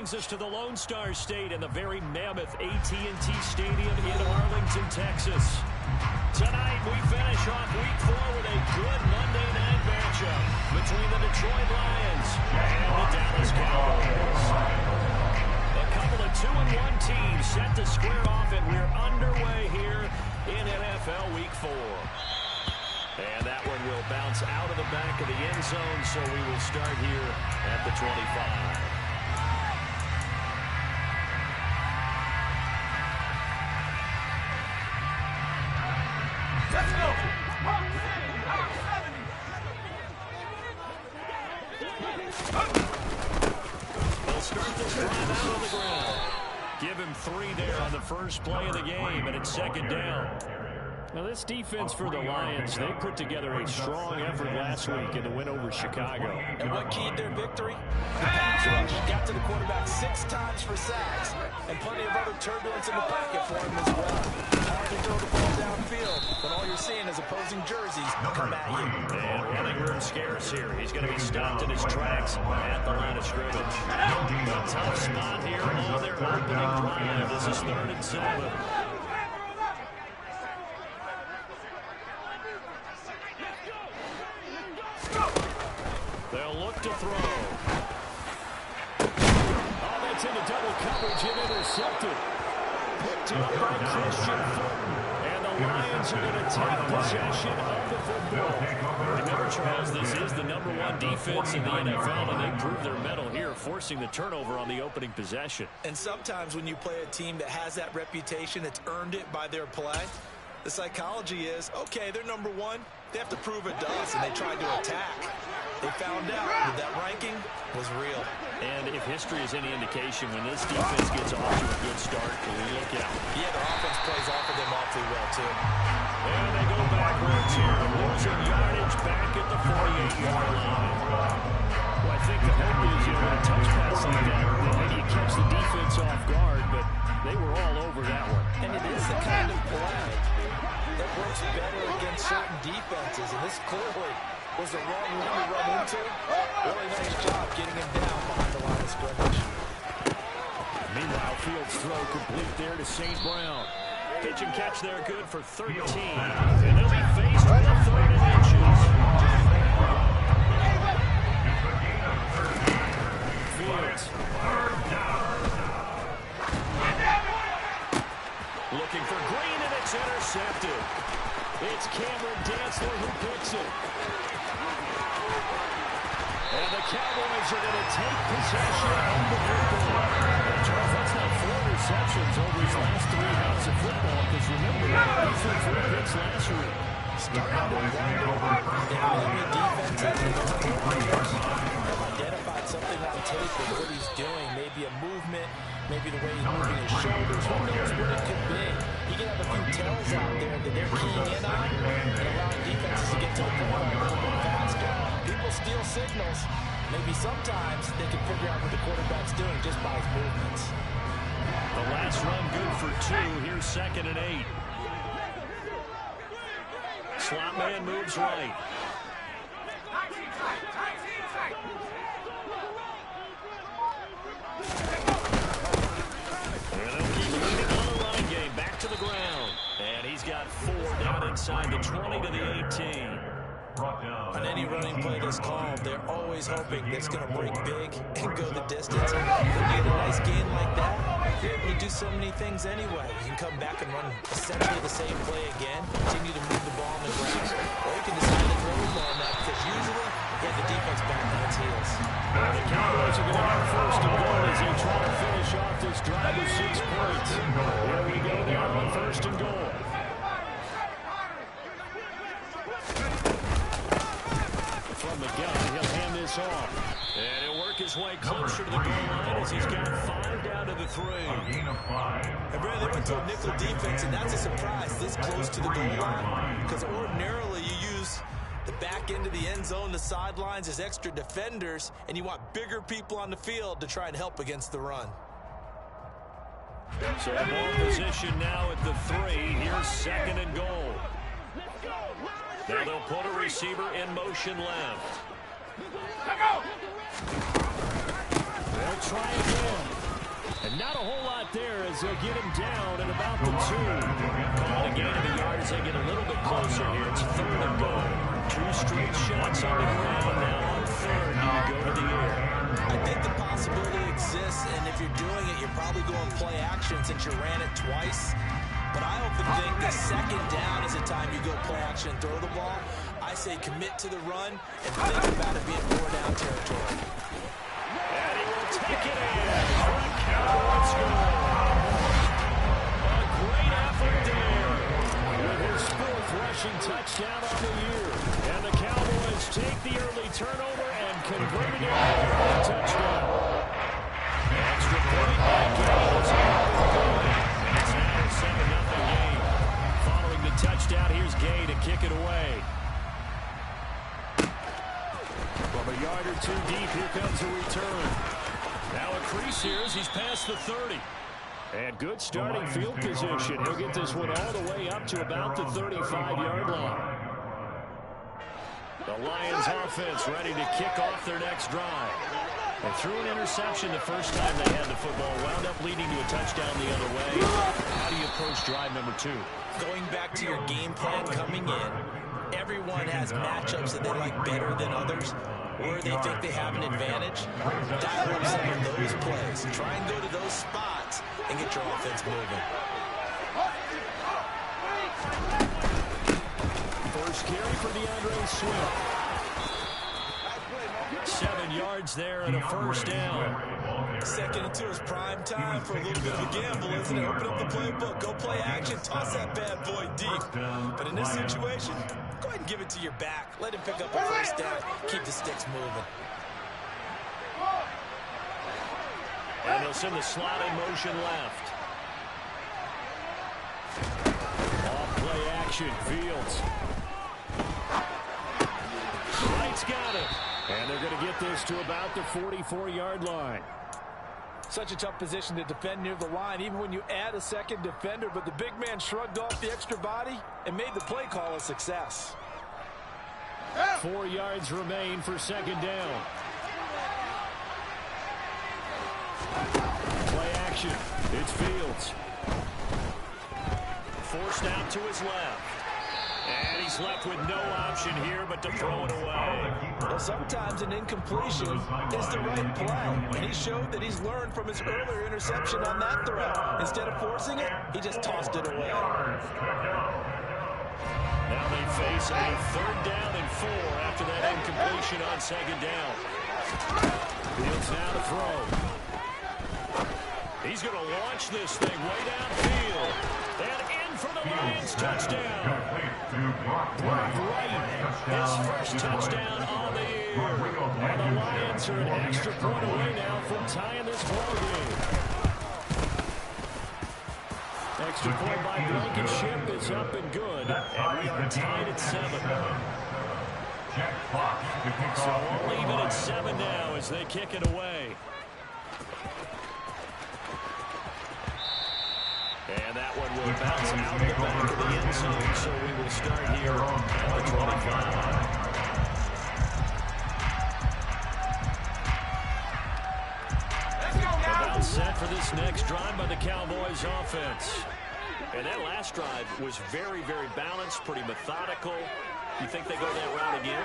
brings us to the Lone Star State and the very mammoth AT&T Stadium in Arlington, Texas. Tonight, we finish off Week 4 with a good Monday night matchup between the Detroit Lions and the Dallas Cowboys. A couple of 2-1 teams set to square off, and we're underway here in NFL Week 4. And that one will bounce out of the back of the end zone, so we will start here at the 25. Let's go! They'll start this drive out on the ground. Give him 3 there on the first play of the game, and it's second down. Now, this defense for the Lions, they put together a strong effort last week in the win over Chicago. And what keyed their victory? The pass rush. Got to the quarterback 6 times for sacks, and plenty of other turbulence in the pocket for him as well. Hard to throw the ball downfield, but all you're seeing is opposing jerseys come at you. And running room scarce here. He's going to be stopped in his tracks at the line of scrimmage. A tough spot here on their opening drive. This is 3rd and 7. They'll look to throw. Oh, that's into double coverage and intercepted. Picked up by Christian Fulton. And the Lions are going to take possession of the football. Remember, Charles, this is the #1 defense in the NFL, and they proved their mettle here, forcing the turnover on the opening possession. And sometimes when you play a team that has that reputation, that's earned it by their play, the psychology is, okay, they're #1. They have to prove it to us, and they tried to attack. They found out that that ranking was real. And if history is any indication, when this defense gets off to a good start, look out. Yeah, their offense plays off of them awfully well, too. And they go backwards here, losing yardage back at the 48-yard line. Well, I think the hope is, with a touch pass like that, maybe you catch the defense off guard, but they were all over that one. And it is the kind of play that works better against certain defenses, and this clearly was the wrong one to run into. Really nice job getting him down behind the line of scrimmage. Meanwhile, Fields' throw complete there to St. Brown. Pitch and catch there good for 13. And they'll be faced with a 3rd and inches. Fields. Looking for Green, and it's intercepted. It's Cameron Dantzler who picks it. And the Cowboys are going to take possession of the football. Charles, that's not 4 receptions over his last 3 rounds of football, because remember, he threw 4 picks last week. Starting to wonder if enemy defenses have identified something on tape with what he's doing. Maybe a movement, maybe the way he's moving his shoulders. Who knows what it could be? He can have a few tells out there that they're keying in on and allowing defenses to get to the ball a little bit faster. People steal signals. Maybe sometimes they can figure out what the quarterback's doing just by his movements. The last run good for 2. Here's 2nd and 8. Slot man moves right. And they'll keep leading on the running game. Back to the ground. And he's got 4 down inside the 20 to the 18. On any running play that's called, they're always hoping that it's going to break big and go the distance. When you get a nice gain like that, you're able to do so many things anyway. You can come back and run essentially the same play again, continue to move the ball on the ground, or you can decide to throw the ball now because usually you have the defense back on its heels. Well, the Cowboys are going to have 1st and goal as they try to finish off this drive with 6 points. Here we go now on 1st and goal. From the gun, he'll hand this off. And he'll work his way closer to the goal line as he's got 5 down to the 3. And Brad, they went to a nickel defense, and that's a surprise this close to the goal line. Because ordinarily you use the back end of the end zone, the sidelines as extra defenders, and you want bigger people on the field to try and help against the run. So ball position now at the 3. Here's 2nd and goal. Now they'll put a receiver in motion left. They'll try again. And not a whole lot there as they'll get him down at about the 2. Call it a gain of a yard as they get a little bit closer here. It's 3rd and goal. 2 straight shots on the ground. Now on 3rd, you go to the air. I think the possibility exists, and if you're doing it, you're probably going play action since you ran it twice. But I often think the 2nd down is the time you go play action and throw the ball. I say commit to the run and think about it being 4-down territory. And he will take it in for a Cowboys score. A great effort there with his 4th rushing touchdown on the year. And the Cowboys take the early turnover and convert it into a touchdown. Extra point by Gay is up and going. And it's now a 7-0 game. Following the touchdown, here's Gay to kick it away. From a yard or 2 deep, here comes a return. Now a crease here as he's past the 30. And good starting field position. He'll get this one all the way up to about the 35-yard line. The Lions offense ready to kick off their next drive. They threw an interception the first time they had the football, wound up leading to a touchdown the other way. How do you approach drive number 2? Going back to your game plan coming in, everyone has matchups that they like better than others, where they think they have an advantage. Dial up some of those plays. Try and go to those spots and get your offense moving. First carry for DeAndre Swift. 7 yards there and a 1st down. 2nd and 2 is prime time for a little bit of a gamble, isn't it? Open up the playbook, go play action, toss that bad boy deep. But in this situation, go ahead and give it to your back. Let him pick up a 1st down. Keep the sticks moving. And they'll send the slot in motion left. Off play action, Fields. Wright's got it. And they're going to get this to about the 44-yard line. Such a tough position to defend near the line, even when you add a 2nd defender. But the big man shrugged off the extra body and made the play call a success. 4 yards remain for 2nd down. Play action. It's Fields. Forced out to his left. And he's left with no option here but to throw it away. Well, sometimes an incompletion is the right play. And he showed that he's learned from his earlier interception on that throw. Instead of forcing it, he just tossed it away. Now they face a 3rd down and 4 after that incompletion on 2nd down. Fields now to throw. He's going to launch this thing way downfield. And in for the Lions touchdown. Wright, his 1st touchdown on the year. And the Lions are an extra point away now from tying this ball game. Extra point by Blankenship is up and good. And we are tied at 7. So all even at 7 now as they kick it away. And that one will bounce out the back of the end zone, so we will start here at the 25. About set for this next drive by the Cowboys offense. And that last drive was very, very balanced, pretty methodical. You think they go that route again?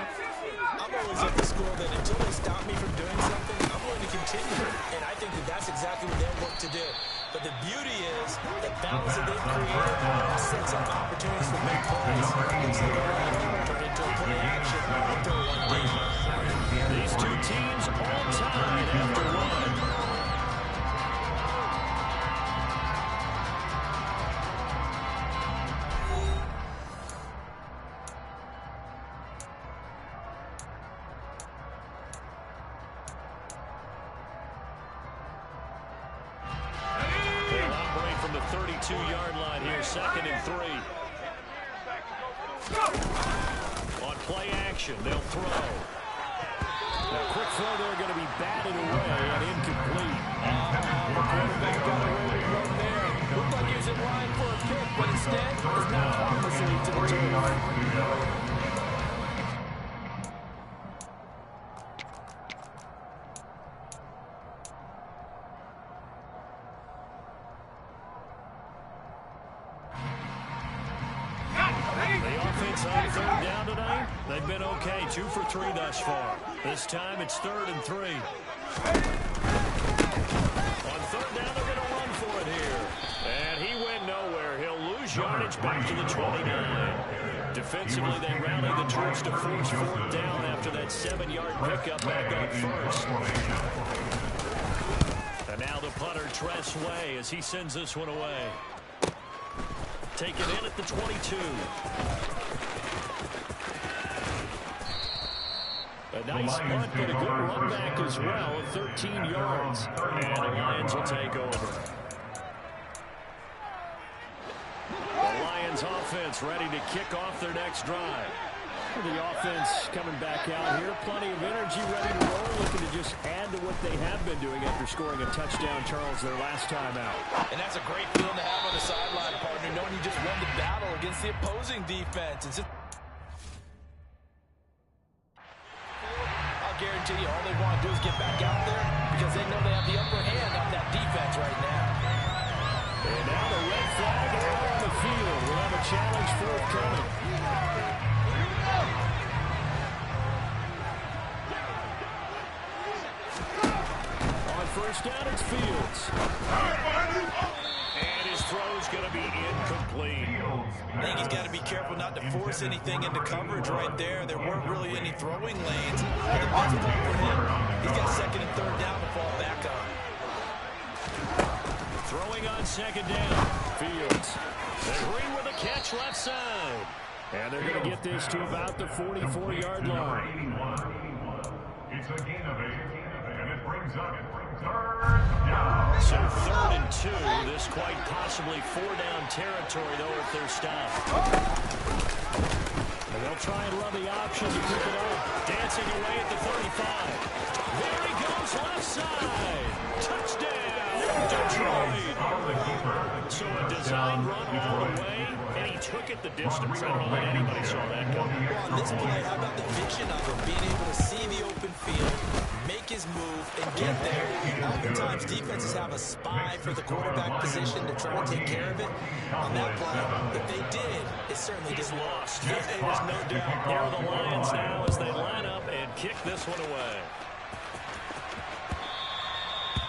I'm always at the school that until they stop me from doing something, I'm going to continue. And I think that that's exactly what they'll work to do. But the beauty is the balance that they've created sets up opportunities for big plays. It's the turn into a play action and throw one deep. These two teams all tied after 1. From the 32-yard line here, 2nd and 3. On play action, they'll throw. Now, quick throw there going to be batted away and incomplete. The quarterback got away with one there. Looked like he was in line for a pick, but instead is now harmlessly to the turf. The offense on third down tonight, they've been okay, 2 for 3 thus far. This time it's 3rd and 3. On third down, they're going to run for it here. And he went nowhere. He'll lose yardage back to the 29. Defensively, they rally the troops to force 4th down after that 7-yard pickup back on first. And now the punter, Tress Way, as he sends this one away. Take it in at the 22. A nice punt, but a good run back as well at 13 yards. And the Lions will take over. The Lions offense ready to kick off their next drive. The offense coming back out here. Plenty of energy, ready to roll, looking to just add to what they have been doing after scoring a touchdown, Charles, their last time out. And that's a great feeling to have on the sideline, partner, knowing you just won the battle against the opposing defense. I'll guarantee you all they want to do is get back out there because they know they have the upper hand on that defense right now. And now the red flag out on the field. We'll have a challenge forthcoming. First down, it's Fields. And his throw's going to be incomplete. I think he's got to be careful not to force anything into coverage right there. There weren't really any throwing lanes. But the best play for him, he's got 2nd and 3rd down to fall back on. Throwing on 2nd down. Fields. Green with a catch left side. And they're going to get this to about the 44-yard line. It's a gain of 8, and it brings up 3rd down. So 3rd and 2. This quite possibly 4-down territory, though, if they're stopped. And they'll try and run the option to pick it up. Dancing away at the 35. There he goes, left side. Touchdown, Detroit. So a design run all the way, and he took it the distance. I don't know that anybody saw that coming. Well, on this play, how about the vision of him being able to see the open field, make his move, and get there? Oftentimes, defenses have a spy for the quarterback position to try to take care of it. On that play, if they did, it certainly He's didn't lost. There is no doubt. Here are the Lions now as they line up and kick this one away.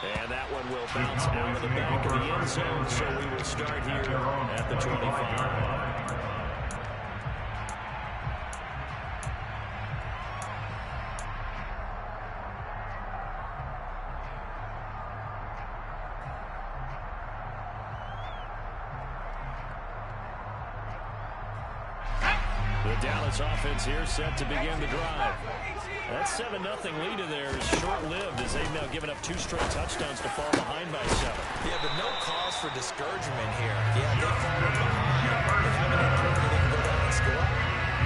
And that one will bounce out of the back of the end zone, so we will start here at the 25. The Dallas offense here set to begin the drive. That 7-0 lead of theirs is short-lived as they've now given up 2 straight touchdowns to fall behind by 7. Yeah, but no cause for discouragement here. Yeah, they fallen behind. They haven't had plenty they can go down and score.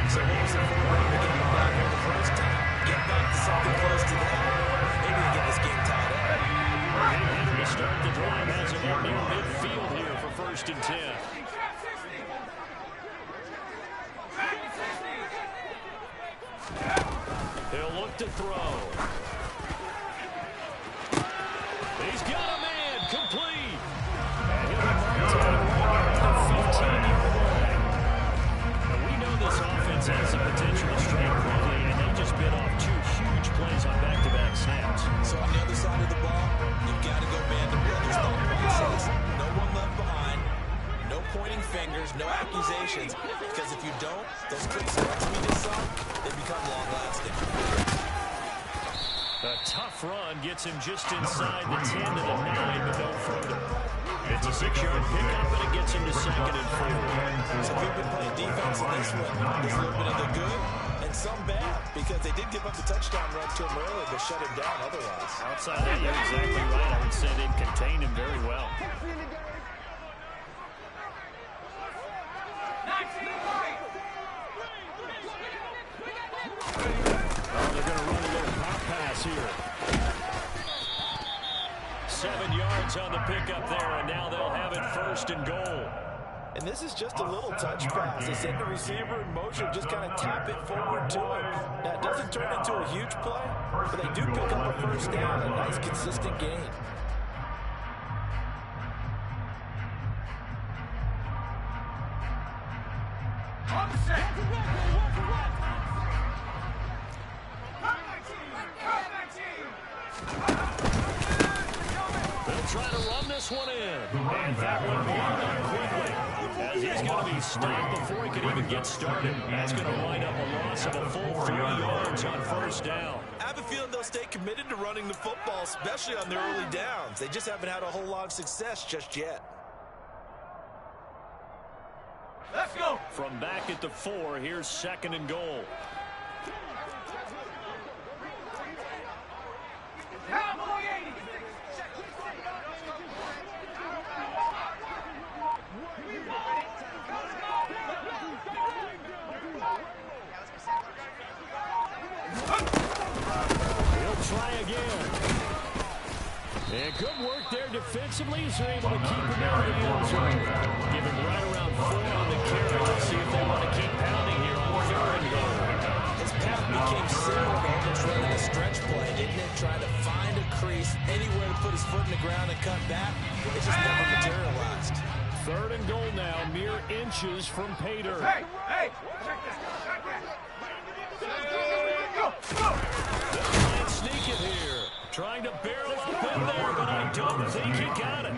So what was the forward to get back here the first time? Get back to something close to that. Maybe they get this game tied up. Hitter to start the drive has him up near midfield here for 1st and 10. He'll look to throw. He's got a man, complete. And he'll be marked down right at the 15-yard line. Now, we know this offense has the potential to strike quickly, and they just bit off 2 huge plays on back-to-back snaps. So on the other side of the ball, you've got to go man-to-brothers thought process. No one left behind. No pointing fingers, no accusations, because if you don't, those quick strikes we just saw, they become long-lasting. A tough run gets him just inside the 10 to the 9, but no further. It's a 6-yard pickup, and it gets him to 2nd and 4. So we've been playing defense in this one. There's a little bit of the good and some bad, because they did give up the touchdown run to him earlier, but shut him down otherwise. Outside that, you're exactly right. I would say they've contained him very well. They're going to run a little pop pass here. 7 yards on the pickup there, and now they'll have it 1st and goal. And this is just a little touch pass. They send the receiver in motion, just kind of tap it forward to him. Now, it doesn't turn into a huge play, but they do pick up a 1st down, a nice, consistent gain. They'll try to run this one in. And that one blocked up quickly, as he's going to be stopped before he can even get started. That's going to wind up a loss of a full 3 yards on first down. I have a feeling they'll stay committed to running the football, especially on their early downs. They just haven't had a whole lot of success just yet. Let's go. From back at the 4, here's 2nd and goal. He'll try again. And good work there defensively, as they're able to keep him out of the end zone. Give him right around 4 on the carry. Let's see if they want to keep pounding here on 3rd and goal. His path became similar to almost running a stretch play, didn't it? Trying to find a crease, anywhere to put his foot in the ground and cut back. It just never materialized. 3rd and goal now, mere inches from Pater. Hey, check this. Go. They'll sneak it here. Trying to barrel up in there, but I don't think he got it.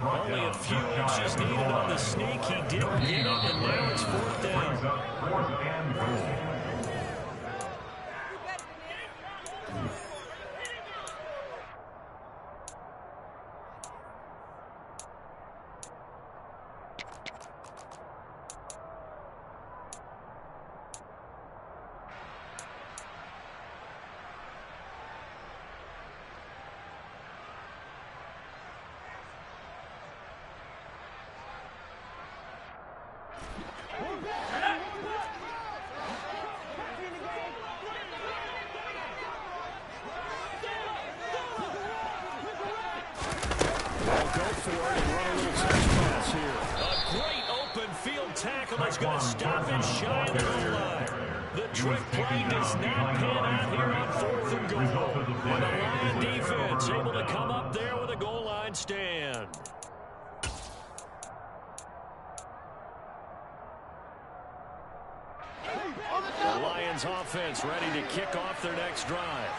Only a few inches needed on the sneak. He didn't get it, and now it's 4th down. 4th and goal. It's going to stop him shy of the goal line. The trick play does not pan out here on 4th and goal. And the Lion defense able to come up there with a goal line stand. The Lions offense ready to kick off their next drive.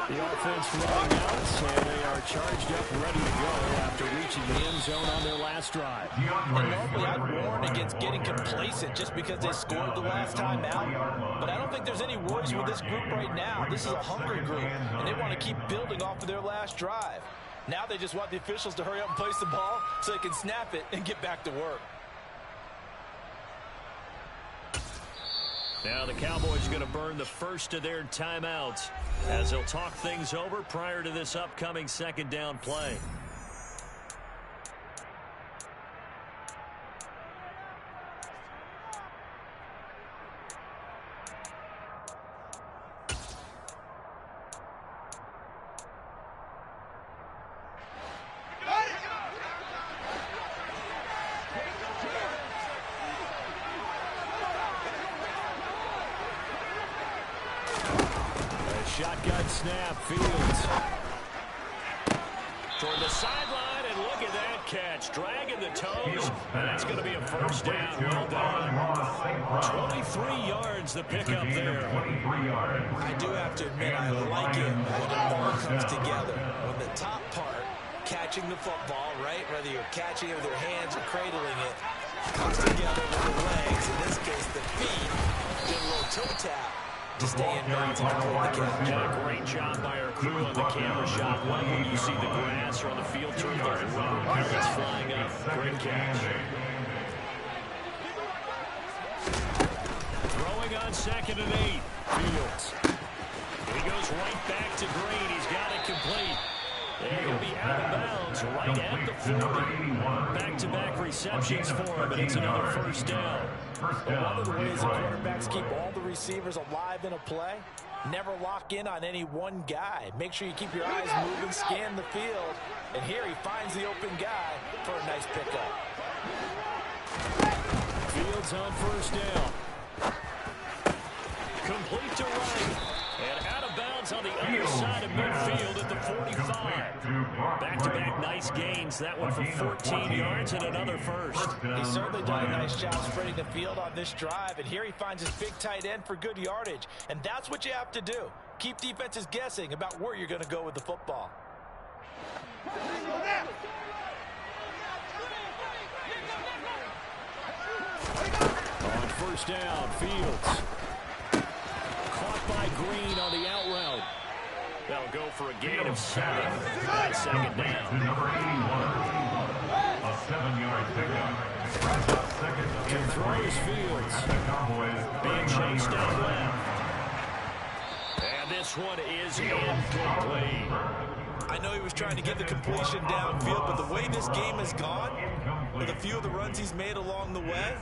The offense running out, and they are charged up, ready to go after reaching the end zone on their last drive. And normally I'd warn against getting complacent just because they scored the last time out. But I don't think there's any worries with this group right now. This is a hungry group, and they want to keep building off of their last drive. Now they just want the officials to hurry up and place the ball so they can snap it and get back to work. Now the Cowboys are going to burn the first of their timeouts as they'll talk things over prior to this upcoming 2nd down play. Shotgun snap, Fields. Toward the sideline, and look at that catch. Dragging the toes, and that's going to be a first down. Well done. 23 yards the pickup there. I do have to admit, I like it when it all comes together. When the top part, catching the football, right, whether you're catching it with your hands or cradling it, comes together with the legs, in this case the feet, get a little toe tap to stay in bounds and complete the catch. Yeah, great job by our crew on the camera shot. One, when you see the grass or on the field turf, those rubber pellets flying up. Great catch. Throwing on 2nd and 8. Fields. He goes right back to Green. He's got it complete. And he'll be out of bounds right at the 40. Back-to-back receptions for him, and it's another first down. One of the ways the quarterbacks keep all the receivers alive in a play, never lock in on any one guy. Make sure you keep your eyes moving, scan the field, and here he finds the open guy for a nice pickup. Fields on first down. Complete to right. And out of bounds on the other side of midfield at the 45. Back-to-back nice gains. That one for 14 yards and another first. He's certainly done a nice job spreading the field on this drive. And here he finds his big tight end for good yardage. And that's what you have to do. Keep defenses guessing about where you're going to go with the football. On first down, Fields. Caught by Green on the out route. They'll go for a gain of 7. Second down. Number 81. A 7-yard pickup. Throws Fields. Being chased down left. And this one is incomplete. I know he was trying to get the completion downfield, but the way this game has gone, with a few of the runs he's made along the way,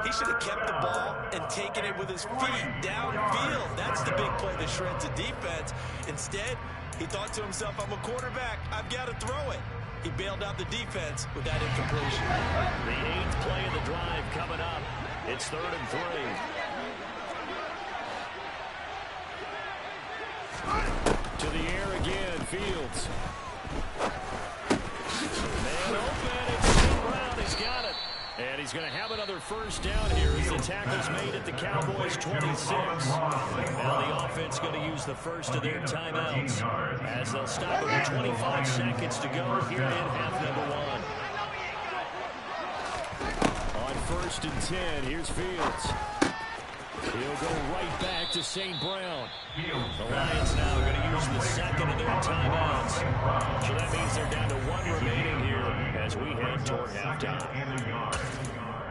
he should have kept the ball and taken it with his feet downfield. That's the big play that shreds the defense. Instead, he thought to himself, I'm a quarterback. I've got to throw it. He bailed out the defense with that incompletion. The 8th play of the drive coming up. It's 3rd and 3. To the air again, Fields. Man open, it's St. Brown, he's got it. And he's going to have another first down here as the tackle's made at the Cowboys' 26. Now the offense going to use the first of their timeouts as they'll stop it with 25 seconds to go here in half number 1. On 1st and 10, here's Fields. He'll go right back to St. Brown. The Lions now are going to use the second of their timeouts. So that means they're down to 1 remaining here as we head toward halftime.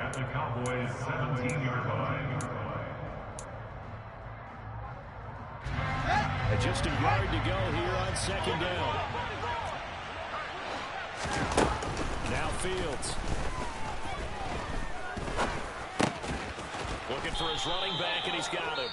At the Cowboys' 17-yard line. Just a yard to go here on 2nd down. Now Fields. Looking for his running back, and he's got him.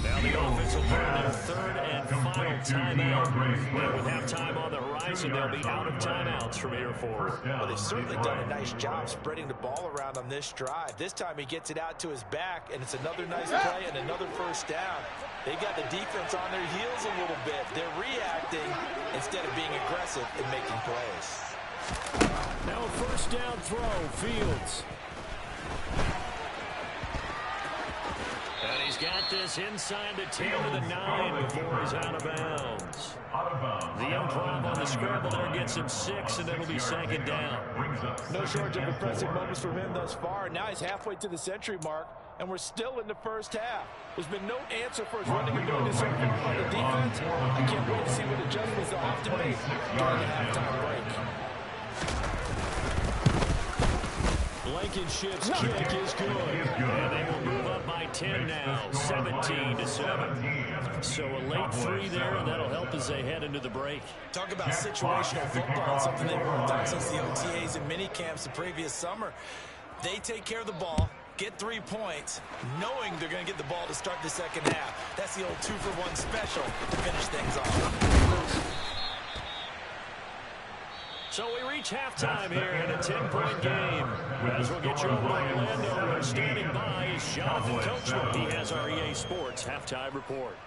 Now the offense will burn their 3rd and final timeout. And with halftime on the horizon, they'll be out of timeouts from here forward. Well, they've certainly done a nice job spreading the ball around on this drive. This time he gets it out to his back, and it's another nice play and another first down. They've got the defense on their heels a little bit. They're reacting instead of being aggressive and making plays. Now a first down throw, Fields. And he's got this inside the 10 to the 9 before he's out of bounds. The improv on the scramble there gets him 6, and it'll be 2nd down. No shortage of impressive moments from him thus far. Now he's halfway to the century mark, and we're still in the first half. There's been no answer for his running and doing this so far on the defense. I can't wait to see what adjustments they'll have to make during the halftime break. Blankenship's kick is good. And they will move up by 10 now, 17-7. So a late 3 there, and that'll help as they head into the break. Talk about situational football, something they've worked on since the OTAs and mini camps the previous summer. They take care of the ball, get 3 points, knowing they're going to get the ball to start the second half. That's the old 2-for-1 special to finish things off. So we reach halftime here in a 10-point game. As we'll get you over to Orlando, standing by is Jonathan Coachman. He has our EA Sports halftime report.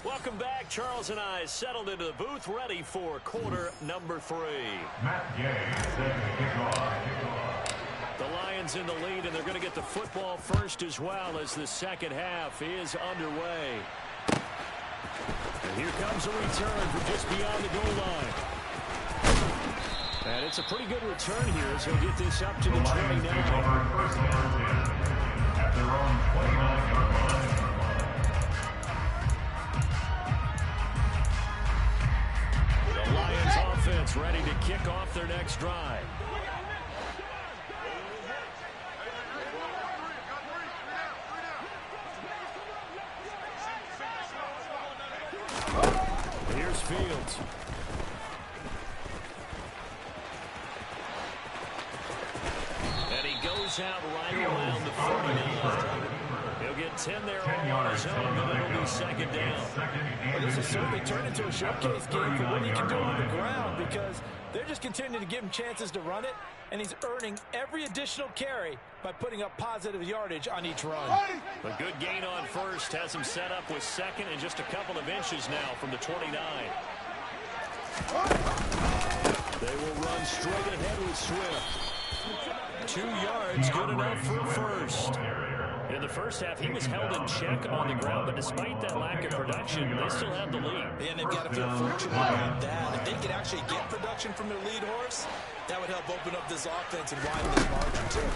Welcome back. Charles and I settled into the booth, ready for quarter number 3. Matt Gay set to kick off. The Lions in the lead, and they're going to get the football first as well as the second half is underway. And here comes a return from just beyond the goal line. And it's a pretty good return here as he'll get this up to the 29. At their own 29-yard line. The Lions offense ready to kick off their next drive. Here's Fields. And he goes out right around the 49. He'll get 10 there 10 on yards. his own, but it'll be second down. Well, this has certainly turned into a showcase game for what he can do on the ground, because they're just continuing to give him chances to run it, and he's earning every additional carry by putting up positive yardage on each run. A good gain on first has him set up with second and just a couple of inches now from the 29. They will run straight ahead with Swift. 2 yards, good enough for a first. In the first half, he was held in check on the ground, but despite that lack of production, they still have the lead. And they've got to feel fortunate about that. If they could actually get production from their lead horse, that would help open up this offense and widen this margin too.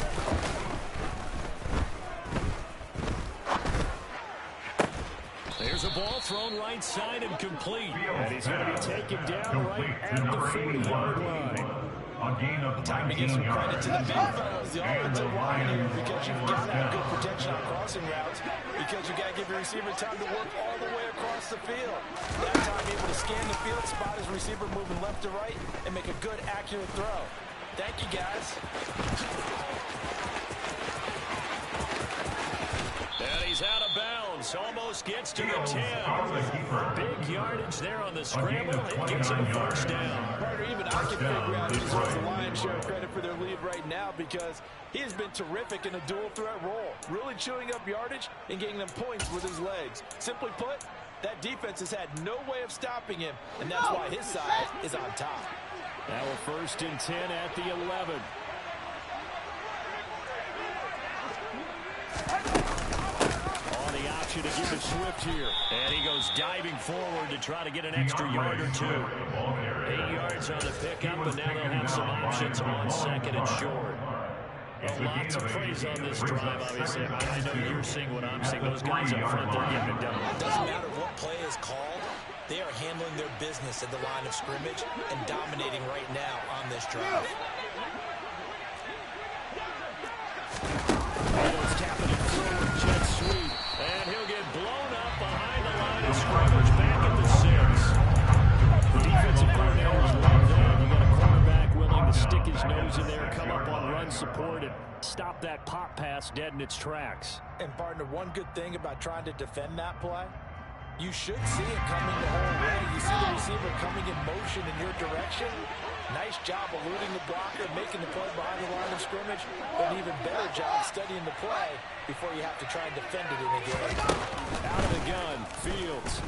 There's a ball thrown right side and complete. And he's going to be taken down right at the 40-yard line. Time to give some credit to the big fellows, the offensive line here, because you've got to have good protection on crossing routes, because you've got to give your receiver time to work all the way across the field. That time, able to scan the field, spot his receiver moving left to right, and make a good, accurate throw. Thank you, guys. And he's out of bounds. Almost gets to the 10. Big yardage there on the scramble. It gets him a first down. Partner, even I can figure out he deserves the lion's share of credit for their lead right now, because he has been terrific in a dual threat role, really chewing up yardage and getting them points with his legs. Simply put, that defense has had no way of stopping him, and that's why his side is on top. Now a 1st and 10 at the 11. To give it Swift here. And he goes diving forward to try to get an extra yard or 2. 8 yards on the pickup, and now they'll have some options on 2nd and short. Well, lots of praise on this drive, obviously. I know you're seeing what I'm seeing. Those guys up front, they're getting it done. It doesn't matter what play is called. They are handling their business at the line of scrimmage and dominating right now on this drive. Fields tapping it forward, jet sweep. And he'll get blown up behind the line of scrimmage back at the 6. The defensive coordinators love that. You got a quarterback willing to stick his nose in there, come up on run support, and stop that pop pass dead in its tracks. And, partner, one good thing about trying to defend that play, you should see it coming the whole way. You see the receiver coming in motion in your direction. Nice job eluding the blocker, making the play behind the line of scrimmage, but an even better job studying the play before you have to try and defend it in a game. Out of the gun, Fields.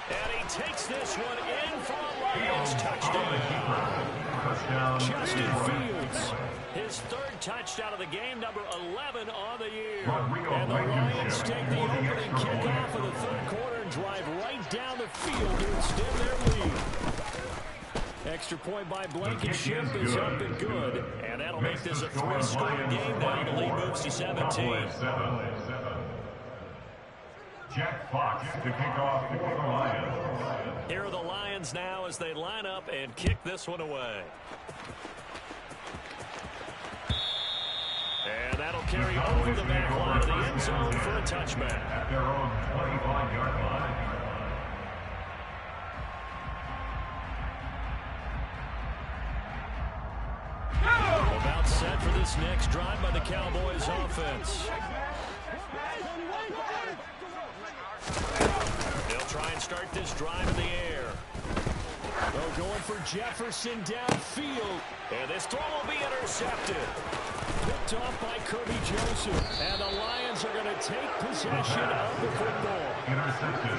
And he takes this one in for a Lions touchdown. Justin Fields, his 3rd touchdown of the game, number 11 on the year. And the Lions take the opening kickoff of the 3rd quarter and drive right down the field to extend their lead. Extra point by Blankenship is up and good. And that'll make this a 3-score game now. The lead moves to 17. Jack Fox to kick off the Lions. Here are the Lions now as they line up and kick this one away. And that'll carry over the back line of the end zone for a touchback. At their own 25-yard line. About set for this next drive by the Cowboys offense. They'll try and start this drive in the air. They're going for Jefferson downfield. And this throw will be intercepted. Picked off by Kirby Joseph. And the Lions are going to take possession of the football. Intercepted.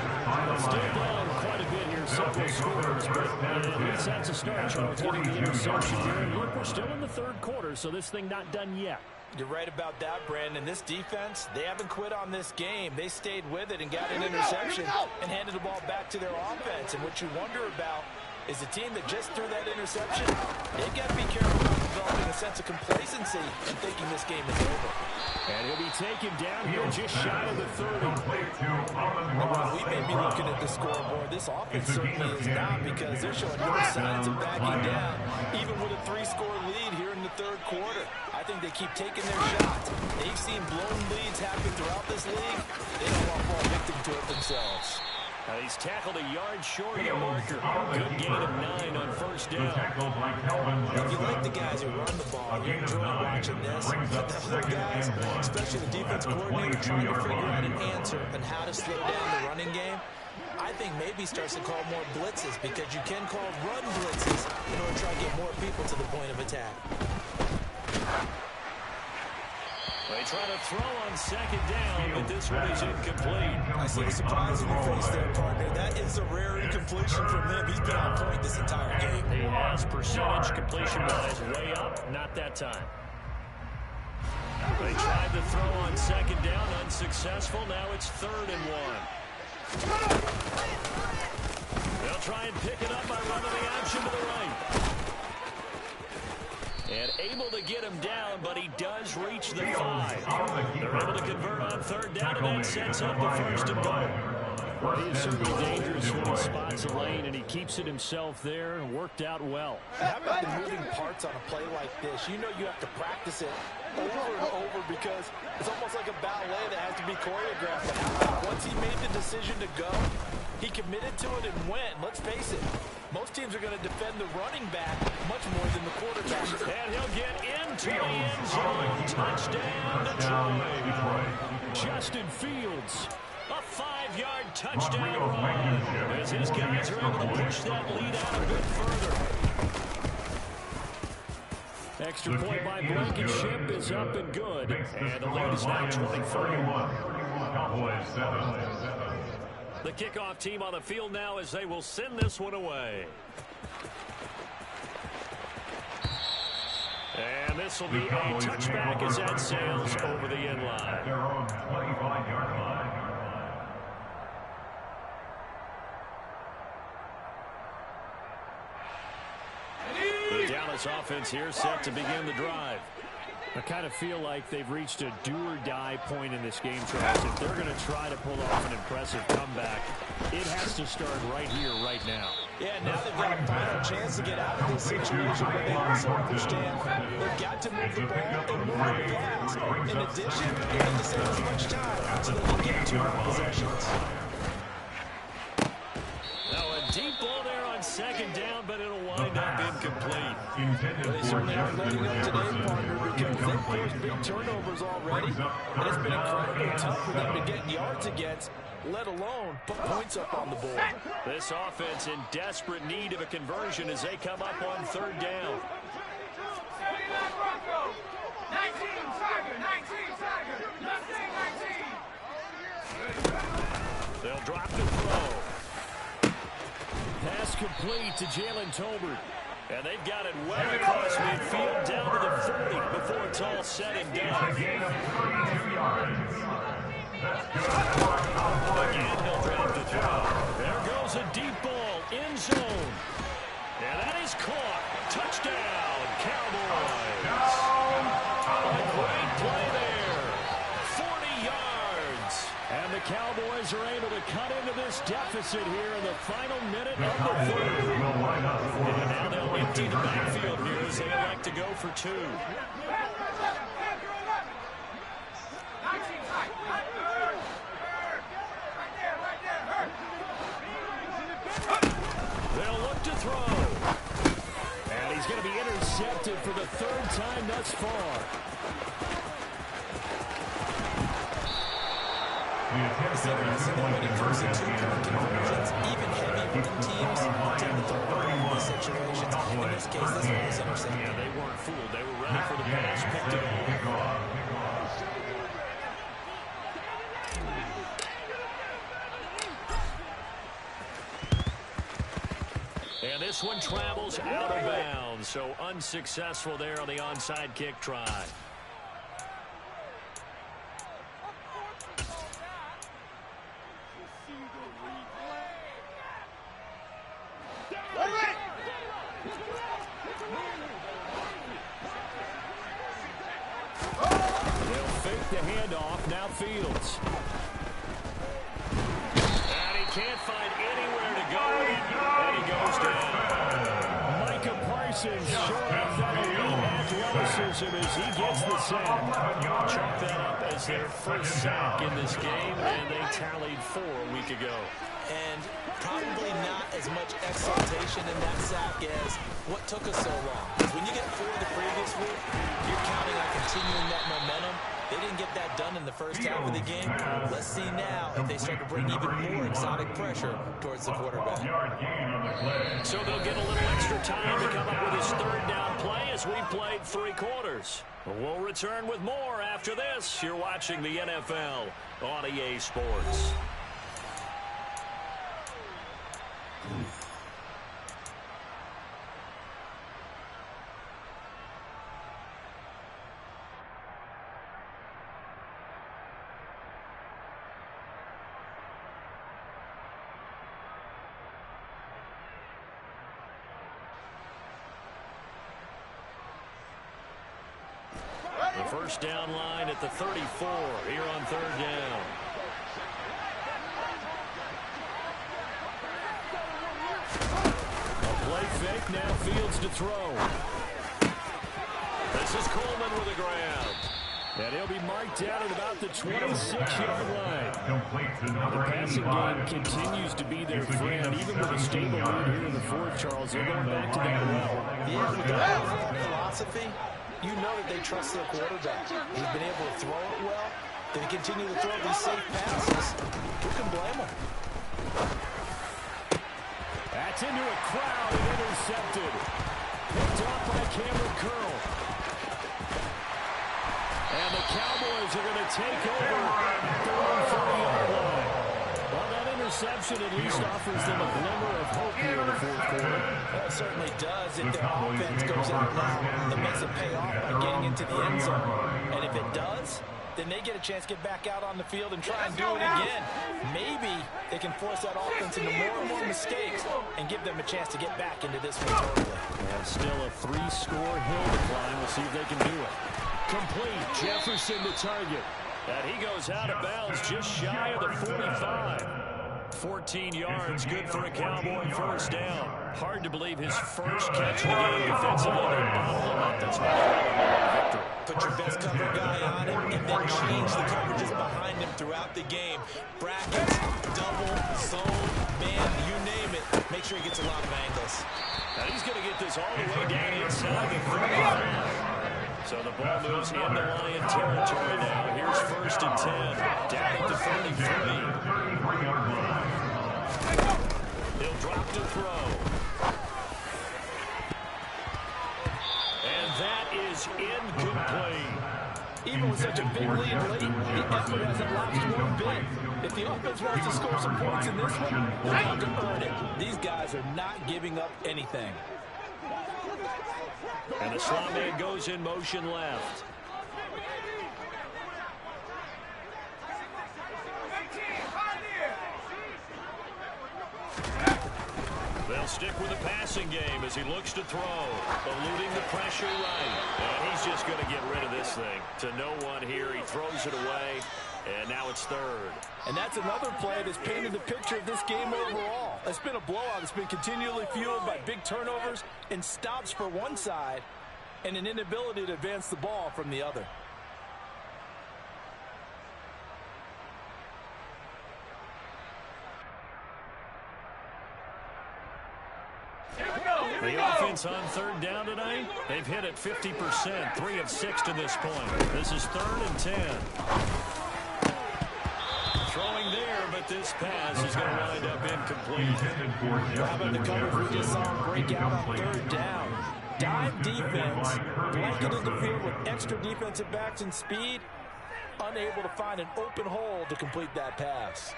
Still down quite a bit here, several scores, but at least that's a start, Charles, getting the interception here. And look, we're still in the 3rd quarter, so this thing not done yet. You're right about that, Brandon. This defense, they haven't quit on this game. They stayed with it and got an interception and handed the ball back to their offense. And what you wonder about is the team that just threw that interception, they got to be careful about developing a sense of complacency and thinking this game is over. And he'll be taken down here just shy of the 30. While we may be looking at the scoreboard, this offense certainly is not, because they're showing no signs of backing down, even with a 3-score lead here in the 3rd quarter. I think they keep taking their shots. They've seen blown leads happen throughout this league. They don't want to fall victim to it themselves. He's tackled a yard short of the marker. Good gain of 9 on first down. If you like the guys who run the ball, you enjoy watching this. But the other guys, especially the defense coordinator, trying to figure out an answer on how to slow down the running game, I think maybe he starts to call more blitzes, because you can call run blitzes in order to try to get more people to the point of attack. They try to throw on second down, but this one is incomplete. I see the surprise in your face there, partner. That is a rare incompletion from him. He's been on point this entire game. He has percentage completion-wise way up, not that time. They tried to throw on second down, unsuccessful. Now it's 3rd and 1. They'll try and pick it up by running the option to the right. And able to get him down, but he does reach the 5. They're able to convert on 3rd down, and that sets up the 1st and goal. Well, he is certainly dangerous when he spots a lane, and he keeps it himself there, and worked out well. How about the moving parts on a play like this? You know you have to practice it over and over, because it's almost like a ballet that has to be choreographed. But how about once he made the decision to go, he committed to it and went. Let's face it, most teams are going to defend the running back much more than the quarterback. And he'll get into the end zone. Touchdown, Detroit. Justin Fields, a 5-yard touchdown run, as his guys are able to push that lead out a bit further. Extra point by Blankenship is up and good, and the lead is now 24. Cowboys 7. The kickoff team on the field now as they will send this one away. And this will be a touchback as that sails over the end line. Their own 25-yard line. The Dallas offense here set to begin the drive. I kind of feel like they've reached a do-or-die point in this game, Travis. If they're going to try to pull off an impressive comeback, it has to start right here, right now. Yeah, now they've got a final chance to get out of this situation, but they also understand they've got to move the ball and move it fast. In addition, they need to save as much time so they can get 2 more possessions. Now a deep ball there on second down, but it'll wind up incomplete. They certainly aren't letting up today, partner, because they've forced big turnovers already, and it's been incredibly tough for them to get yards against, let alone put points up on the board. This offense in desperate need of a conversion as they come up on 3rd down. 19 Tiger. They'll drop the throw. Pass complete to Jalen Tolbert. And they've got it well across midfield down to the 40 before it's all said and done. Gain of 32 yards. Again, he'll drop the throw. There goes a deep ball, end zone. And that is caught. Touchdown, Cowboys. A great play there. 40 yards. And the Cowboys are able to cut into this deficit here in the final minute of the 3rd. And now they'll empty the backfield here as they elect to go for 2. They'll look to throw. And he's going to be intercepted for the 3rd time thus far. It's interesting that when it comes to 2-point conversions, even heavy running teams tend to throw in these situations. In this case, this one was intercepted. Yeah, they weren't fooled. They were ready for the pass, picked it off. And this one travels out of bounds, so unsuccessful there on the onside kick try. They'll fake the handoff, now Fields. And he can't find anywhere to go, and he goes down. Micah Parsons showing off that elite athletic covers him as he gets the sack. Chalk that up as their first sack in this game, and they tallied 4 a week ago. And probably not as much exaltation in that sack as what took us so long. Because when you get 4 the previous week, you're counting on continuing that momentum. They didn't get that done in the first half of the game. Let's see now if they start to bring even more exotic pressure towards the quarterback. So they'll get a little extra time to come up with his third down play as we played 3 quarters. We'll return with more after this. You're watching the NFL on EA Sports. The first down line at the 34 here on 3rd down. A play fake, now Fields to throw. This is Coleman with a grab. And he'll be marked down at about the 26-yard line. The passing game continues to be their friend, even with a stable lead here in the 4th, Charles. They're going back to that well. Yeah, with their overall philosophy, you know that they trust their quarterback. He's been able to throw it well. They continue to throw these safe passes. Who can blame them? That's into a crowd and intercepted. Picked off by Cameron Curl. And the Cowboys are going to take over the 40-yard line. Well, that interception at least offers them a glimmer of hope here in the 4th quarter. Well, it certainly does. If their offense goes out now, it makes it pay off by getting into the end zone. And if it does, then they get a chance to get back out on the field and try and do it again. Maybe they can force that offense into more and more mistakes and give them a chance to get back into this one totally. Yeah, still a 3-score hill to climb. We'll see if they can do it. Complete. Jefferson the target. And he goes out of bounds just shy of the 45. 14 yards, good for a Cowboy first down. Hard to believe his first catch of the game defensively. They bottle him up. That's not a victory. Put your best cover guy on him and then change the coverages behind him throughout the game. Brackets, double, zone, man, you name it. Make sure he gets a lot of angles. Now he's going to get this all the way down inside the 35. So the ball moves into Lion territory now. Here's 1st and 10. Down at the 33. He'll drop to throw. And that is incomplete. Even with such a big lead late, the effort hasn't lapsed one bit. If the offense wants to score some points in this one, they'll have to earn it. These guys are not giving up anything. And the slot man goes in motion left. They'll stick with the passing game as he looks to throw, eluding the pressure right. And he's just going to get rid of this thing to no one here. He throws it away, and now it's 3rd. And that's another play that's painted the picture of this game overall. It's been a blowout. It's been continually fueled by big turnovers and stops for one side and an inability to advance the ball from the other. The offense on 3rd down tonight, they've hit it 50%, 3 of 6 to this point. This is 3rd and 10. Throwing there, but this pass is going to wind up incomplete. How about the coverage we just saw him break out on 3rd down? Dive defense, blanketed the field with extra defensive backs and speed, unable to find an open hole to complete that pass.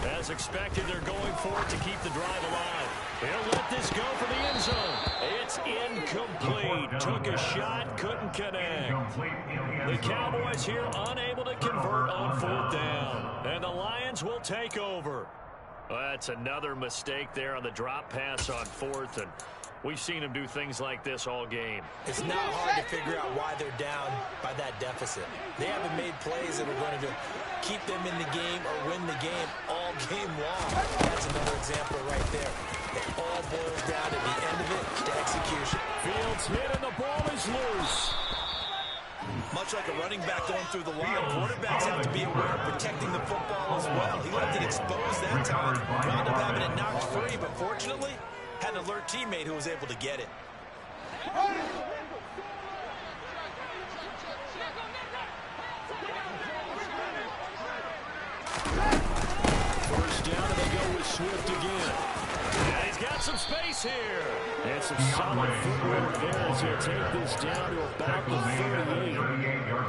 As expected, they're going for it to keep the drive alive. He'll let this go for the end zone. It's incomplete. Took a shot, couldn't connect. The Cowboys here unable to convert on 4th down. And the Lions will take over. Well, that's another mistake there on the drop pass on fourth, and we've seen him do things like this all game. It's not hard to figure out why they're down by that deficit. They haven't made plays that are going to keep them in the game or win the game all game long. That's another example right there. It all boils down at the end of it to execution. Fields hit and the ball is loose. Much like a running back going through the line, quarterbacks have to be aware of protecting the football as well. He left it exposed that time, wound up having it knocked free, but fortunately, had an alert teammate who was able to get it. First down, and they go with Swift again. And he's got some space here. And some solid footwork there as he'll take this down to about the 38.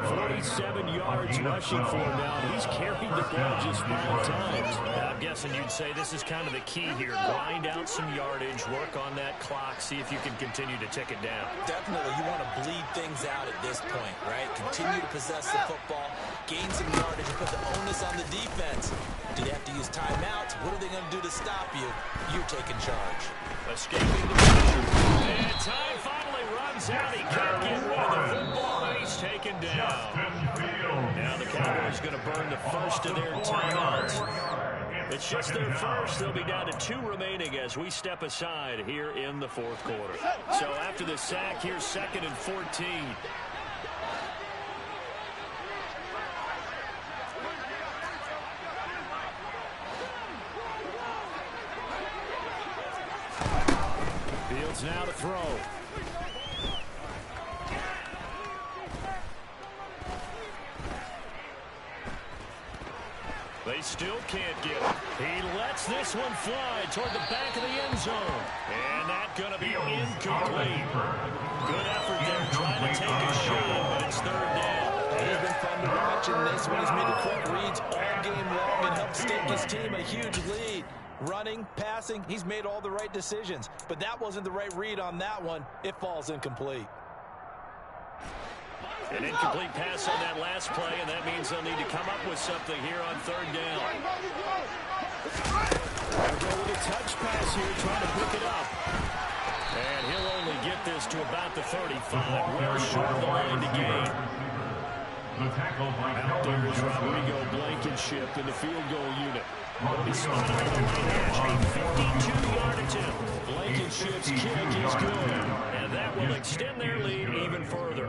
47 yards rushing for him now. He's carried the ball just 5 times. I'm guessing you'd say this is kind of the key here. Grind out some yardage, work on that clock, see if you can continue to tick it down. Definitely, you want to bleed things out at this point, right? Continue to possess the football, gain some yardage, and put the onus on the defense. Do they have to use timeouts? What are they going to do to stop you? You're taking charge. Escaping the pressure. And time finally runs out. He can't get rid of the football, and he's taken down. Now the Cowboys going to burn the first of their timeouts. It's just their first. They'll be down to 2 remaining as we step aside here in the fourth quarter. So after the sack, here's 2nd and 14. Fields now to throw. They still can't get it. He lets this one fly toward the back of the end zone. And that's going to be incomplete. Good effort there trying to take a shot, but it's 3rd down. He's been fun to watch in this one. He's made a quick reads all game long and helped stake his team a huge lead. Running, passing, he's made all the right decisions. But that wasn't the right read on that one. It falls incomplete. An incomplete pass on that last play, and that means they'll need to come up with something here on 3rd down. They'll go with a touch pass here, trying to pick it up. And he'll only get this to about the 35. Well short of the line to gain. Out there is Rodrigo Blankenship in the field goal unit. He's spotted on the right hash, a 52-yard attempt. Blankenship's kick is good, and that will extend their lead even further.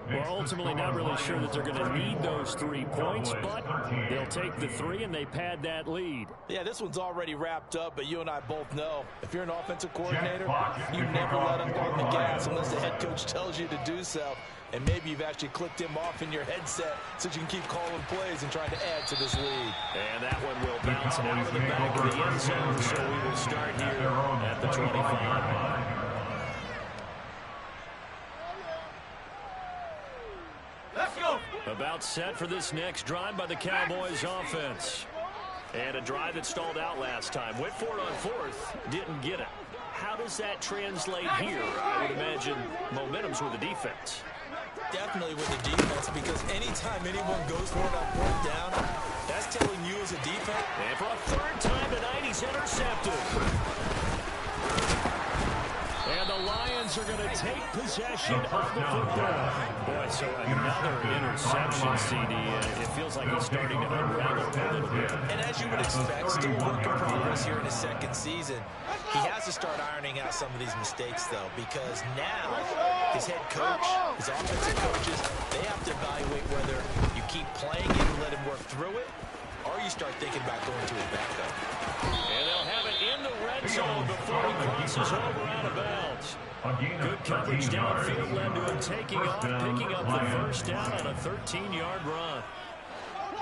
We're ultimately not really sure that they're going to need those 3 points, but they'll take the 3 and they pad that lead. Yeah, this one's already wrapped up, but you and I both know if you're an offensive coordinator, you never let him on the gas unless the head coach tells you to do so. And maybe you've actually clicked him off in your headset so you can keep calling plays and trying to add to this lead. And that one will bounce out of the back of the end zone, so we will start here at the 25. Let's go. About set for this next drive by the Cowboys offense. And a drive that stalled out last time. Went for it on 4th, didn't get it. How does that translate here? I would imagine momentum's with the defense. Definitely with the defense, because anytime anyone goes for it on 4th down, that's telling you as a defense. And for a 3rd time tonight, he's intercepted. And the Lions are going to take possession of the football. Boy, so another interception, CD. It feels like he's starting to unravel a little bit. And as you would expect, still a work in progress here in his 2nd season. He has to start ironing out some of these mistakes, though, because now his head coach, his offensive coaches, they have to evaluate whether you keep playing it and let him work through it, or you start thinking about going to his backup. And they'll have it in the red zone before he crosses over out of bounds. Good coverage downfield led to him taking off, picking up the 1st down on a 13-yard run.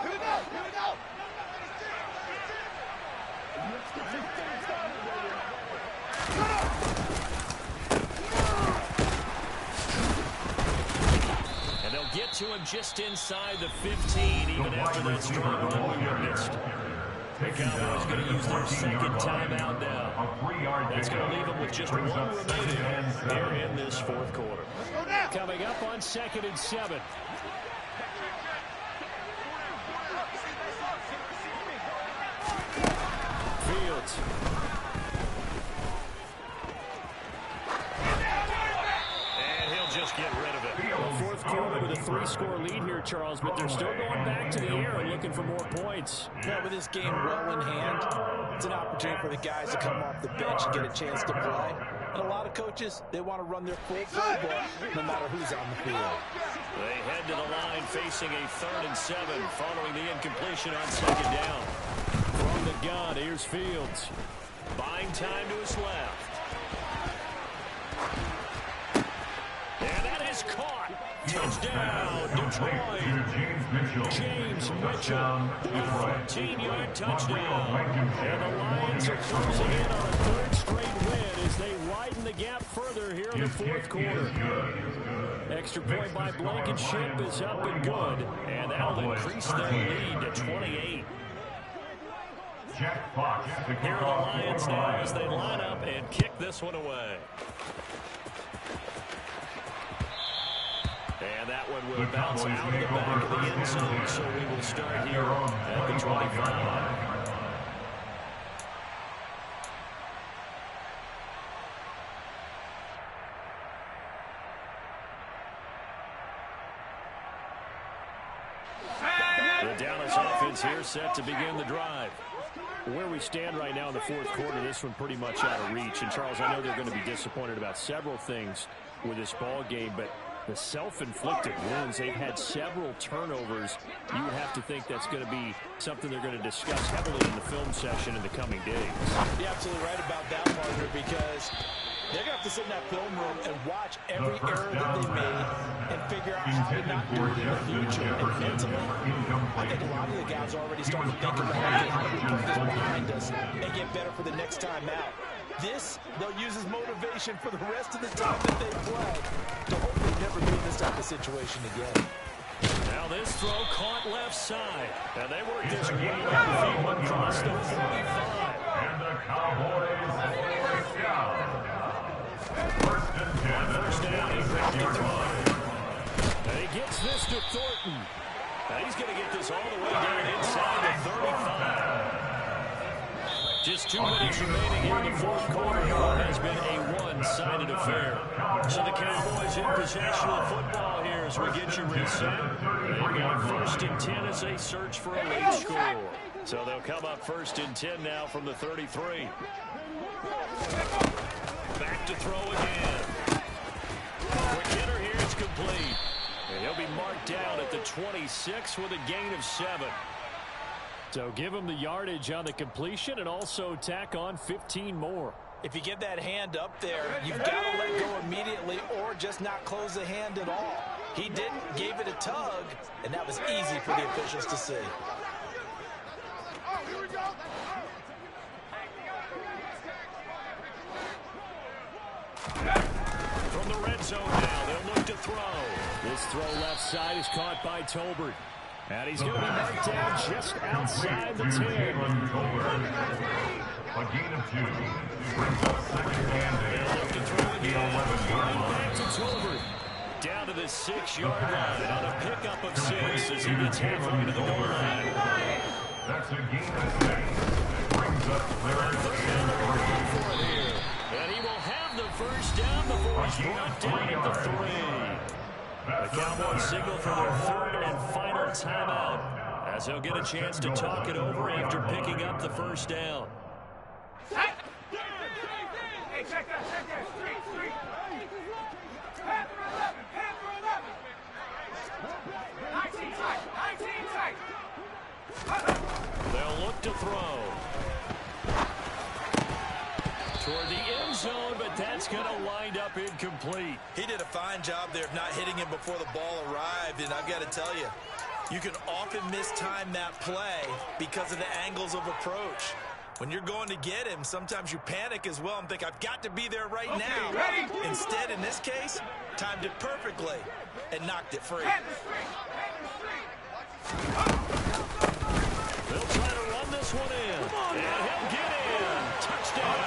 Here we go. Here we go. And they'll get to him just inside the 15, even after that strong run we witnessed. The Cowboys going to use their 2nd timeout now. That's going to leave them with just 1 remaining here in this 4th quarter. Coming up on 2nd and 7. Fields. And he'll just get rid of it. Well, fourth quarter with a 3-score lead here, Charles, but they're still going back to the air and looking for more points. Yeah, with this game well in hand, it's an opportunity for the guys to come off the bench and get a chance to play. And a lot of coaches, they want to run their full playbook no matter who's on the field. They head to the line facing a 3rd and 7 following the incompletion on 2nd down. From the gun, here's Fields. Buying time to his left. And that is caught. Touchdown, Detroit. James Mitchell, a 14-yard touchdown. And the Lions are closing in on a 3rd straight win as they widen the gap further here in the 4th quarter. Extra point by Blankenship is up and good, and that'll increase their lead to 28. Jack Fox. Here are the Lions now as they line up and kick this one away. And that one will bounce out of the back of the end zone, so we will start here at the 25. The Dallas offense here set to begin the drive. Where we stand right now in the 4th quarter, this one pretty much out of reach. And, Charles, I know they're going to be disappointed about several things with this ball game, but the self-inflicted wounds, they've had several turnovers. You would have to think that's going to be something they're going to discuss heavily in the film session in the coming days. You're absolutely right about that, partner, because they're going to have to sit in that film room and watch every error that they made and figure out how to not do it in the future. And mentally, I think a lot of the guys are already starting to think about how do we put this behind us and get better for the next time out. This, they'll use as motivation for the rest of the time that they play to hopefully never be in this type of situation again. Now this throw caught left side. And they work this way across the 45. And the Cowboys first down. First down is 55. And he gets this to Thornton. And he's going to get this all the way down inside the 35. Just 2 minutes remaining here in the 4th quarter. What has been a one-sided affair. So the Cowboys in possession of football here as we get you reset. They've got 1st and 10 as they search for a late score. So they'll come up 1st and 10 now from the 33. Back to throw again. Quick hitter here, it's complete. And he'll be marked down at the 26 with a gain of 7. So give him the yardage on the completion and also tack on 15 more. If you get that hand up there, you've got to let go immediately or just not close the hand at all. He didn't, gave it a tug, and that was easy for the officials to see. From the red zone now, they'll look to throw. This throw left side is caught by Tolbert. And he's going to be marked down just outside the 10. A gain of 2. Brings up 2nd and 8. They'll look to throw again. Back to Tolbert. Down to the 6-yard line on a pickup of 6 as he gets halfway to the goal line. That's a gain of 6. Brings up 3rd and 3. And he will have the first down before he's brought down at the 3. The Cowboys signal for their 3rd and final timeout as they'll get a chance to talk it over after picking up the first down. They'll look to throw. Toward the end zone, but that's going to wind up incomplete. He did a fine job there of not hitting him before the ball arrived, and I've got to tell you, you can often mistime that play because of the angles of approach. When you're going to get him, sometimes you panic as well and think, I've got to be there right now. Ready? Instead, in this case, timed it perfectly and knocked it free. They'll try to run this one in. And he'll get in. Touchdown,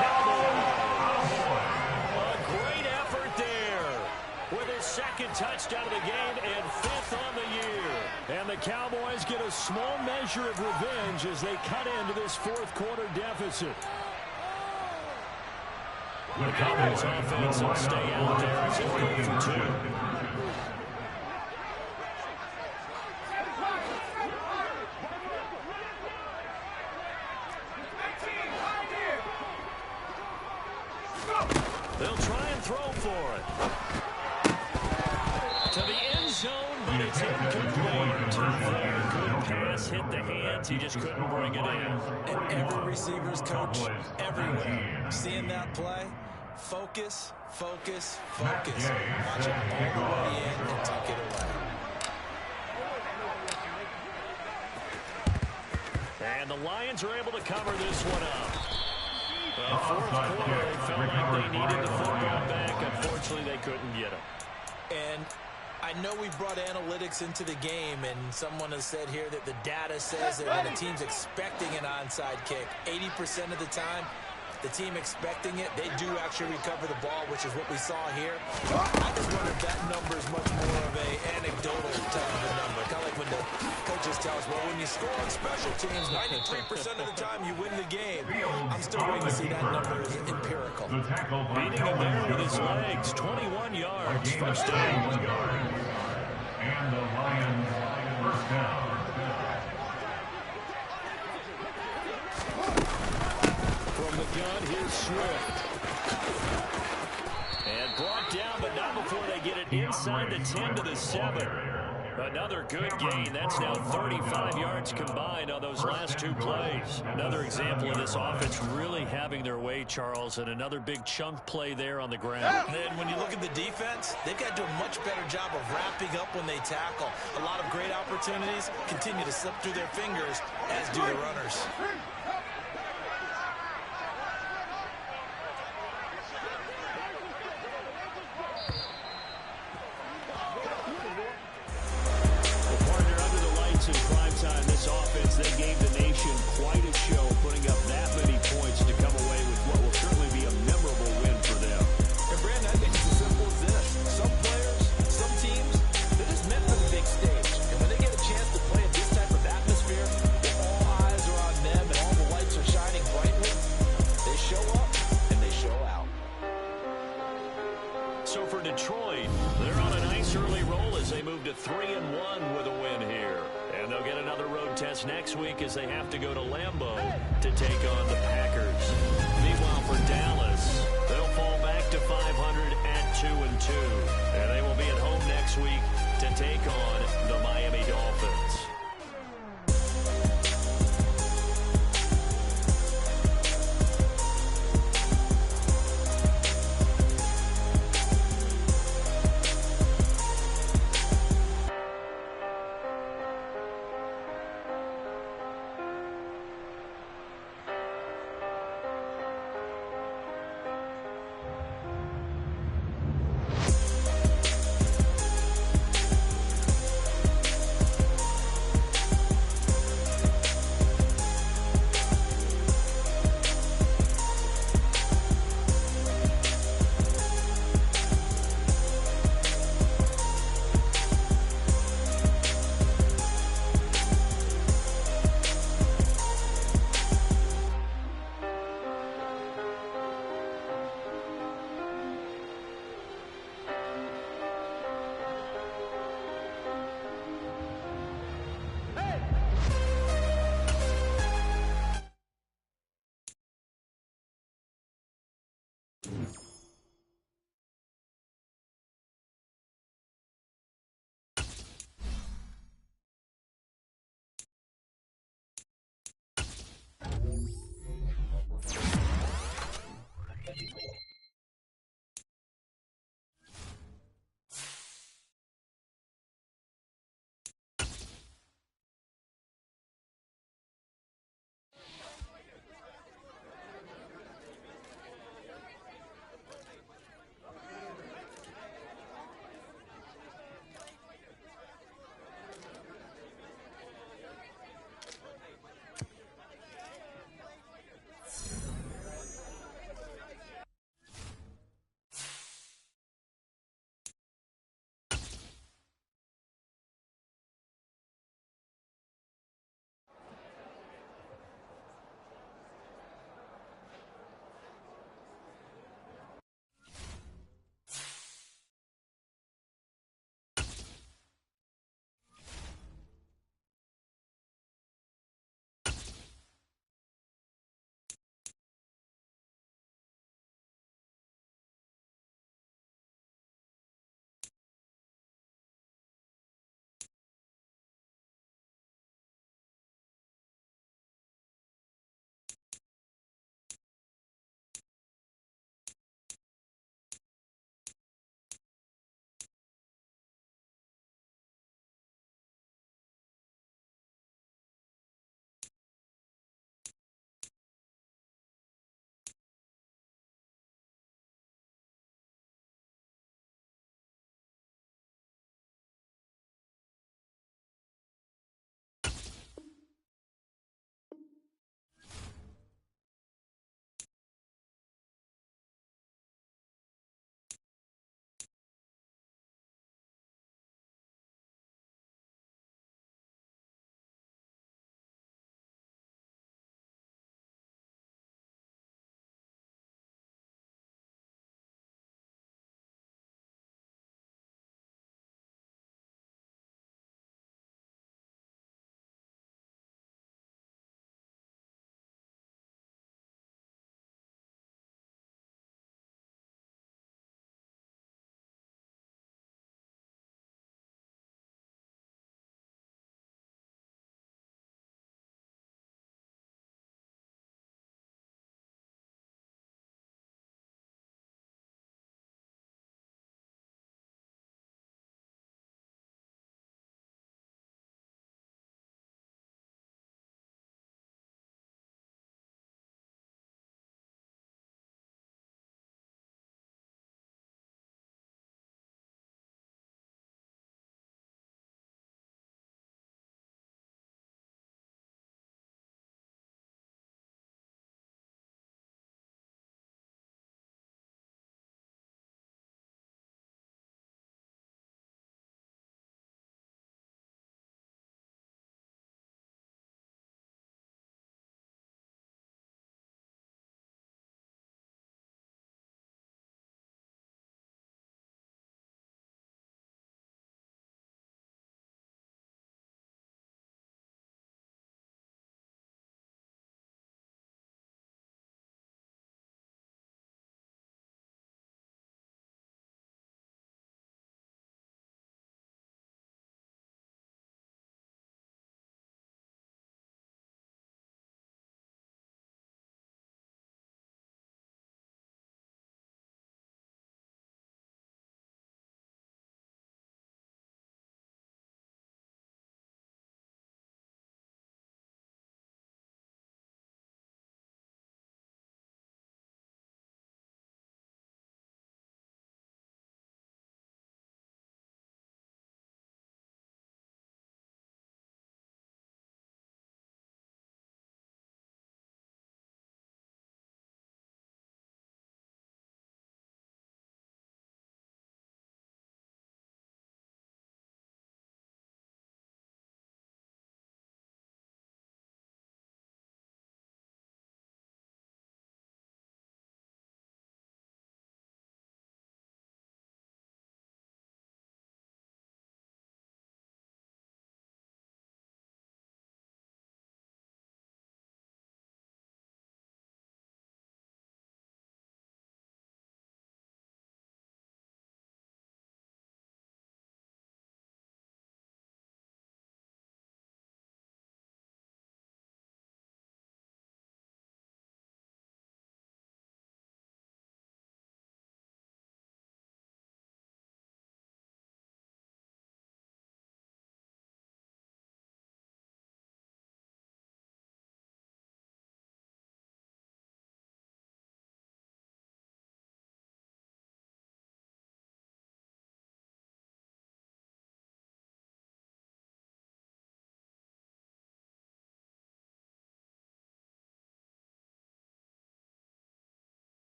Cowboys. A great effort there with his 2nd touchdown of the game and 5th on the year. And the Cowboys get a small measure of revenge as they cut into this fourth quarter deficit. The Cowboys offense will stay out there as they go for two. They'll try and throw for it. To the end zone, but it's incomplete. Good pass, hit the hands. He just couldn't bring it in. And every receiver's coach, everywhere, seeing that play, focus, focus, focus. Watch it all the way in and tuck it away. And the Lions are able to cover this one up. Fourth quarter, they felt like they needed the football back. Unfortunately, they couldn't get it. And I know we brought analytics into the game, and someone has said here that the data says that when a team's expecting an onside kick, 80% of the time, the team expecting it, they do actually recover the ball, which is what we saw here. I just wonder if that number is much more of an anecdotal type of a number. Kind of like when the coaches tell us, well, when you score on special teams, 93% of the time you win the game. I'm still waiting to see that number is empirical. Beating him there with his legs, 21 yards, first down. And the Lions first down. From the gun, here's Swift. And brought down, but not before they get it inside the 10 to the 7. Another good gain. That's now 35 yards combined on those last two plays. Another example of this offense really having their way, Charles, and another big chunk play there on the ground. And when you look at the defense, they've got to do a much better job of wrapping up when they tackle. A lot of great opportunities continue to slip through their fingers, as do the runners. In prime time, this offense, they gave the nation quite a show, putting up that many points to come away with what will certainly be a memorable win for them. And Brandon, I think it's as simple as this. Some players, some teams, they're just meant for the big stage. And when they get a chance to play in this type of atmosphere, where all eyes are on them and all the lights are shining brightly, they show up and they show out. So for Detroit, they're on a nice early roll as they move to 3-1 with a win here. And they'll get another road test next week as they have to go to Lambeau to take on the Packers. Meanwhile, for Dallas, they'll fall back to 500 at 2-2. And they will be at home next week to take on